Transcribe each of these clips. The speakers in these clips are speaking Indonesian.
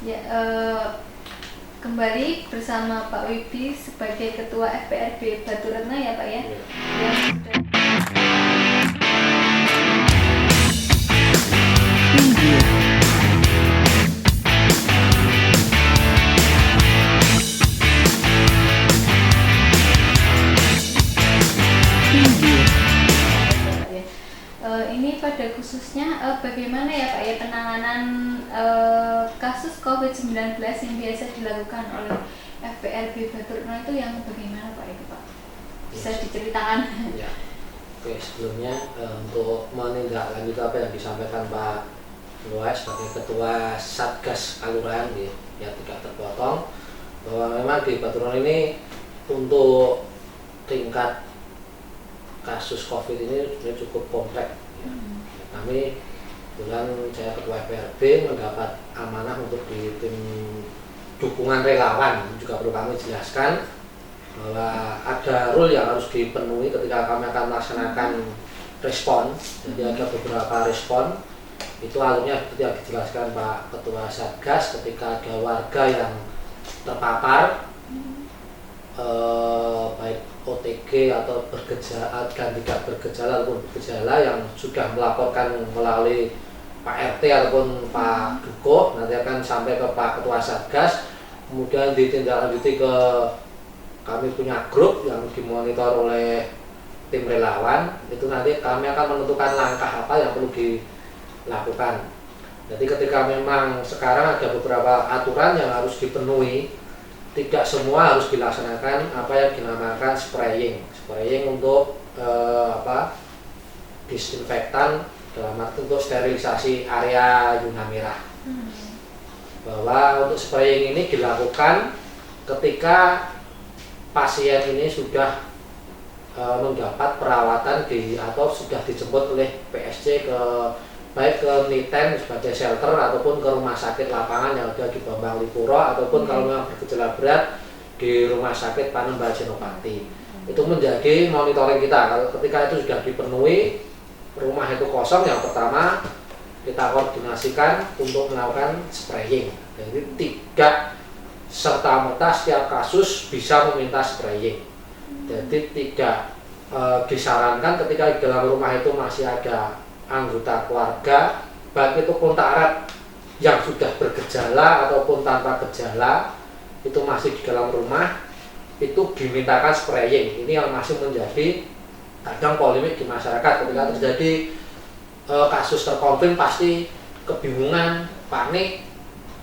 Ya, kembali bersama Pak Wibi sebagai Ketua FPRB Batu Retna ya Pak ya. Yang ini pada khususnya bagaimana ya Pak ya penanganan kasus COVID-19 yang biasa dilakukan oleh FPRB Batu Retna itu yang bagaimana Pak itu Pak? Bisa diceritakan? Ya. Oke, sebelumnya untuk menindaklanjuti apa yang disampaikan Pak Luas sebagai Ketua Satgas Kelurahan ya tidak terpotong bahwa memang di Batu Retna ini untuk tingkat kasus COVID ini sebenarnya cukup kompleks. Ya. Kami kebetulan saya Ketua FPRB mendapat amanah untuk di tim dukungan relawan, juga perlu kami jelaskan bahwa ada rule yang harus dipenuhi ketika kami akan melaksanakan respon. Jadi ada beberapa respon itu alurnya seperti yang dijelaskan Pak Ketua Satgas. Ketika ada warga yang terpapar baik OTG atau bergejala dan tidak bergejala ataupun bergejala yang sudah melaporkan melalui Pak RT ataupun Pak Duko, nanti akan sampai ke Pak Ketua Satgas, kemudian ditindaklanjuti ke kami punya grup yang dimonitor oleh tim relawan. Itu nanti kami akan menentukan langkah apa yang perlu dilakukan. Jadi ketika memang sekarang ada beberapa aturan yang harus dipenuhi, tidak semua harus dilaksanakan apa yang dinamakan spraying untuk disinfektan dalam arti untuk sterilisasi area zona merah. Bahwa untuk spraying ini dilakukan ketika pasien ini sudah mendapat perawatan atau sudah dijemput oleh PSC baik ke Miten sebagai shelter ataupun ke rumah sakit lapangan yang ada di Bambang Lipuro ataupun kalau memang bergejala berat di rumah sakit Panembahan Senopati. Itu menjadi monitoring kita. Kalau ketika itu sudah dipenuhi, rumah itu kosong, yang pertama kita koordinasikan untuk melakukan spraying. Jadi tidak serta-merta setiap kasus bisa meminta spraying. Jadi tidak disarankan ketika di dalam rumah itu masih ada anggota keluarga, baik itu kontak erat yang sudah bergejala ataupun tanpa gejala, itu masih di dalam rumah, itu dimintakan spraying. Ini yang masih menjadi kadang polemik di masyarakat. Ketika terjadi kasus terkonfirm pasti kebingungan, panik,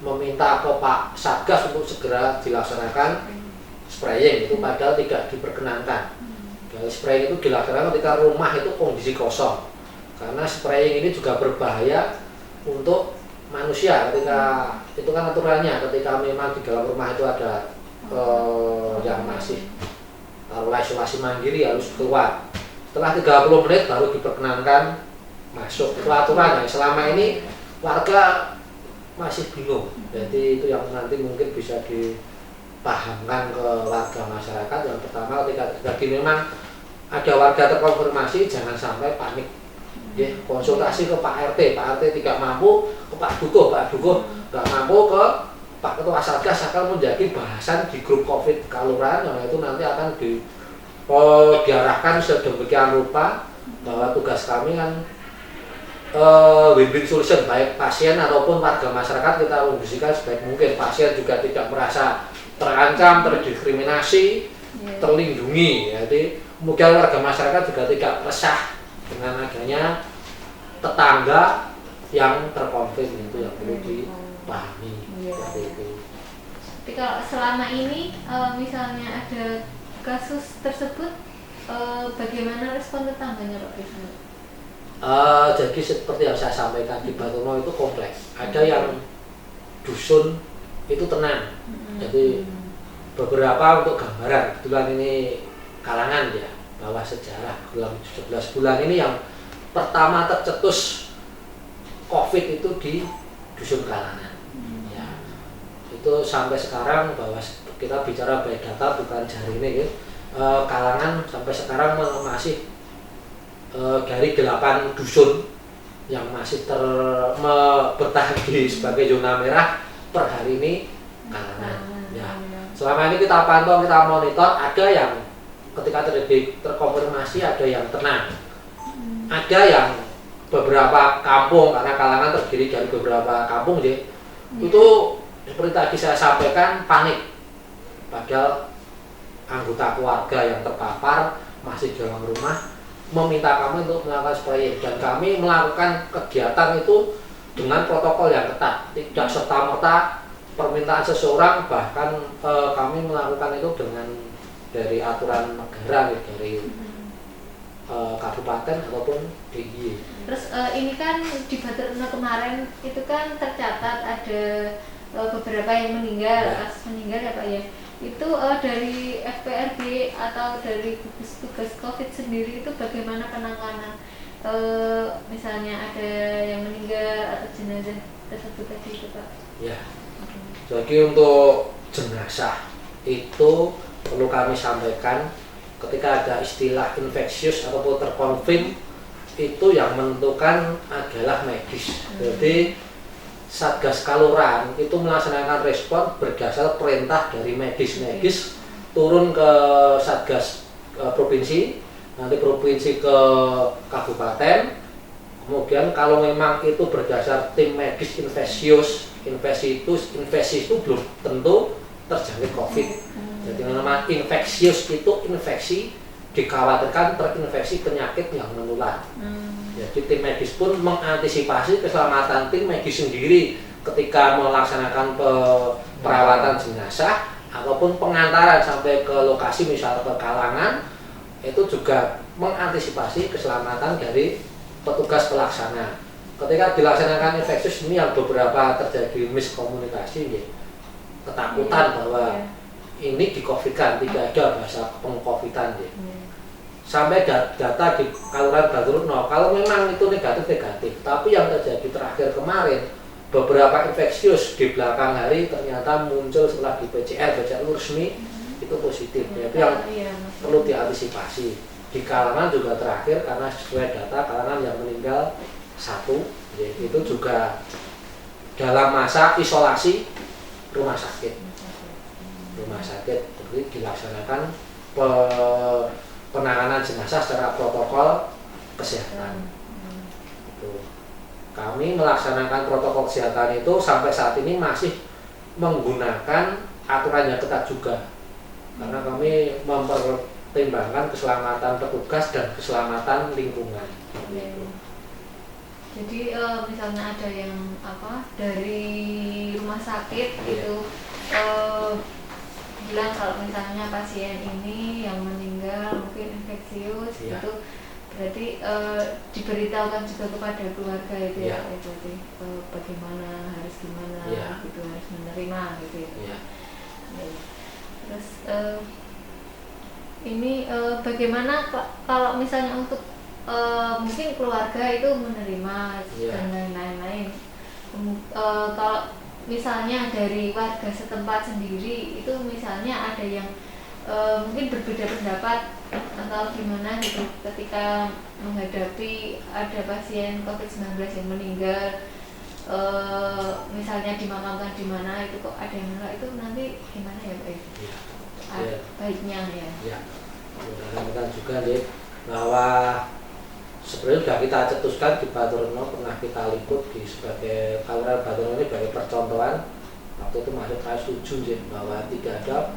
meminta ke Pak Satgas untuk segera dilaksanakan spraying. Itu padahal tidak diperkenankan. Jadi spraying itu dilaksanakan ketika rumah itu kondisi kosong, karena spraying ini juga berbahaya untuk manusia. Ketika itu kan aturannya, ketika memang di dalam rumah itu ada yang masih isolasi mandiri harus keluar. Setelah 30 menit baru diperkenankan masuk. Itu aturannya. Selama ini warga masih bingung. Jadi itu yang nanti mungkin bisa dipahamkan ke warga masyarakat. Yang pertama, ketika terjadi memang ada warga terkonfirmasi, jangan sampai panik. Ya, konsultasi ke Pak RT tidak mampu, ke Pak Duko nggak mampu, ke Pak Ketua Satgas akan menjadi bahasan di grup COVID Kelurahan, yang itu nanti akan diarahkan sedemikian rupa bahwa tugas kami kan win-win solution, baik pasien ataupun warga masyarakat kita kondisikan sebaik mungkin. Pasien juga tidak merasa terancam, terdiskriminasi, terlindungi. Jadi kemudian warga masyarakat juga tidak resah dengan adanya tetangga yang terkonfirm. Itu yang perlu dipahami. Seperti itu. Tapi kalau selama ini misalnya ada kasus tersebut, bagaimana respon tetangganya Pak Wisnu? Jadi seperti yang saya sampaikan, di Batu Retna itu kompleks. Ada yang dusun itu tenang. Jadi beberapa untuk gambaran, kebetulan ini kalangan ya, bahwa sejarah dalam 11 bulan ini yang pertama tercetus COVID itu di dusun Kalangan. Ya, itu sampai sekarang bahwa kita bicara by data bukan jari ini, ya. Kalangan sampai sekarang masih dari 8 dusun yang masih bertahan sebagai zona merah, per hari ini kalangan. Ya, selama ini kita pantau, kita monitor, ada yang ketika terkonfirmasi ada yang tenang, ada yang beberapa kampung, karena kalangan terdiri dari beberapa kampung itu seperti tadi saya sampaikan panik, padahal anggota keluarga yang terpapar masih dalam rumah meminta kami untuk melakukan spraying, dan kami melakukan kegiatan itu dengan protokol yang ketat, tidak serta-merta permintaan seseorang, bahkan kami melakukan itu dengan dari aturan negara, dari kabupaten ataupun DIY. Terus ini kan di Baturno kemarin itu kan tercatat ada beberapa yang meninggal, kasus meninggal ya Pak ya. Itu dari FPRB atau dari gugus tugas COVID sendiri itu bagaimana penanganan? Misalnya ada yang meninggal atau jenazah tersebut tadi itu Pak? Ya. Jadi untuk jenazah itu perlu kami sampaikan, ketika ada istilah infeksius ataupun terkonfirm, itu yang menentukan adalah medis. Jadi Satgas Kalurahan itu melaksanakan respon berdasar perintah dari medis turun ke Satgas provinsi, nanti provinsi ke kabupaten. Kemudian kalau memang itu berdasar tim medis infeksius, infeksi itu belum tentu terjangkit COVID. Jadi nama infeksius itu infeksi, dikhawatirkan terinfeksi penyakit yang menular. Jadi tim medis pun mengantisipasi keselamatan tim medis sendiri ketika melaksanakan perawatan jenazah ataupun pengantaran sampai ke lokasi, misal ke kalangan, itu juga mengantisipasi keselamatan dari petugas pelaksana. Ketika dilaksanakan infeksius ini yang beberapa terjadi miskomunikasi, ketakutan bahwa ini di-COVID-kan, tidak ada bahasa peng-COVID-an. Sampai data di Kalurahan Baturno, kalau memang itu negatif, tapi yang terjadi terakhir kemarin, beberapa infeksius di belakang hari ternyata muncul setelah di PCR resmi itu positif. Itu yang perlu diantisipasi. Di kalangan juga terakhir, karena sesuai data kalangan yang meninggal 1, itu juga dalam masa isolasi rumah sakit. Jadi dilaksanakan penanganan jenazah secara protokol kesehatan. Kami melaksanakan protokol kesehatan itu sampai saat ini masih menggunakan aturan yang ketat juga, karena kami mempertimbangkan keselamatan petugas dan keselamatan lingkungan. Jadi misalnya ada yang dari rumah sakit itu bilang kalau misalnya pasien ini yang meninggal mungkin infeksius, itu berarti diberitahukan juga kepada keluarga itu berarti bagaimana harus gimana gitu, harus menerima gitu ya. Terus ini bagaimana kalau misalnya untuk mungkin keluarga itu menerima dan lain-lain. Kalau misalnya dari warga setempat sendiri itu misalnya ada yang mungkin berbeda pendapat atau gimana gitu ketika menghadapi ada pasien COVID-19 yang meninggal, misalnya dimakamkan di mana, itu kok ada yang menolak, itu nanti gimana ya Pak? Baiknya ya. Mudah-mudahan juga bahwa sebenarnya sudah kita cetuskan di Baturno, pernah kita liput sebagai Kalurahan Baturno ini sebagai percontohan. Waktu itu masuk saya setuju bahwa tidak ada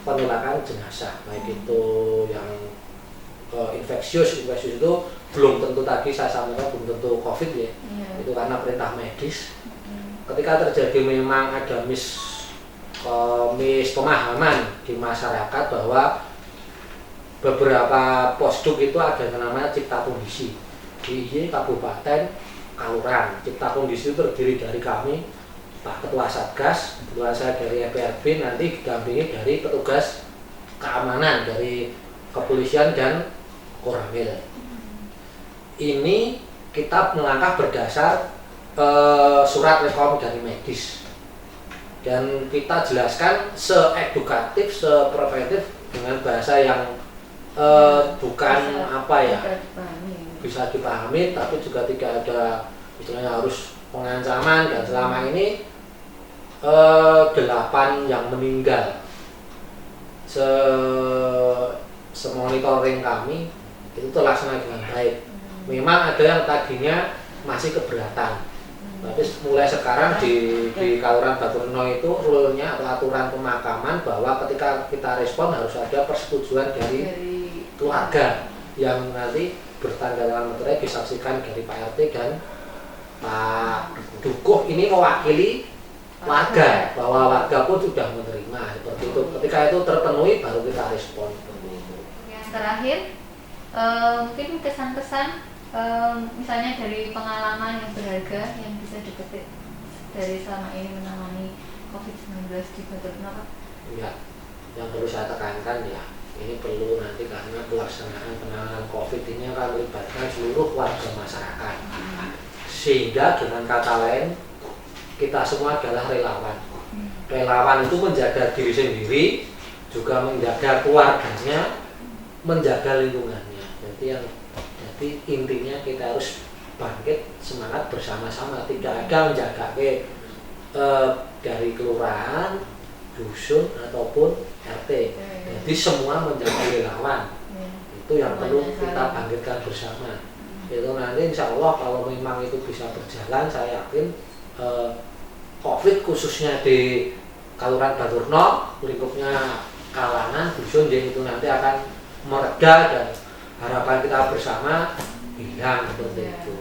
penolakan jenazah, baik itu yang infeksius itu belum tentu, tadi saya sampaikan belum tentu COVID itu karena perintah medis. Ketika terjadi memang ada pemahaman di masyarakat bahwa beberapa posduk itu ada yang namanya cipta kondisi di Kabupaten Kalurahan. Cipta kondisi itu terdiri dari kami, Pak Ketua Satgas, ketua saya dari FPRB, nanti didampingi dari petugas keamanan dari kepolisian dan Koramil. Ini kita melangkah berdasar surat rekom dari medis, dan kita jelaskan seedukatif, sepreventif dengan bahasa yang bukan bisa dipahami, tapi juga tidak ada istilahnya harus pengancaman. Dan selama ini 8 yang meninggal. Semonitoring kami itu terlaksana dengan baik. Memang ada yang tadinya masih keberatan, tapi mulai sekarang di Kelurahan Baturno itu rule-nya atau aturan pemakaman bahwa ketika kita respon harus ada persetujuan dari keluarga yang nanti bertanggal materai disaksikan dari Pak RT dan Pak Dukuh ini mewakili warga, bahwa warga pun sudah menerima seperti itu. Ketika itu terpenuhi baru kita respon seperti itu. Yang terakhir mungkin kesan-kesan misalnya dari pengalaman yang berharga yang bisa dipetik dari selama ini menangani COVID-19 di Baturno. Ya, yang perlu saya tekankan ya, ini perlu nanti karena pelaksanaan penanganan COVID ini akan melibatkan seluruh warga masyarakat. Sehingga dengan kata lain kita semua adalah relawan. Relawan itu menjaga diri sendiri, juga menjaga keluarganya, menjaga lingkungannya. Jadi intinya kita harus bangkit semangat bersama-sama. Tidak ada menjaga dari kelurahan, dusun ataupun RT. Jadi semua menjadi relawan. Itu yang perlu kita bangkitkan bersama. Itu nanti insya Allah kalau memang itu bisa berjalan, saya yakin COVID khususnya di Kelurahan Baturno, lingkupnya Kalangan, dusun itu nanti akan mereda dan harapan kita bersama hilang seperti itu.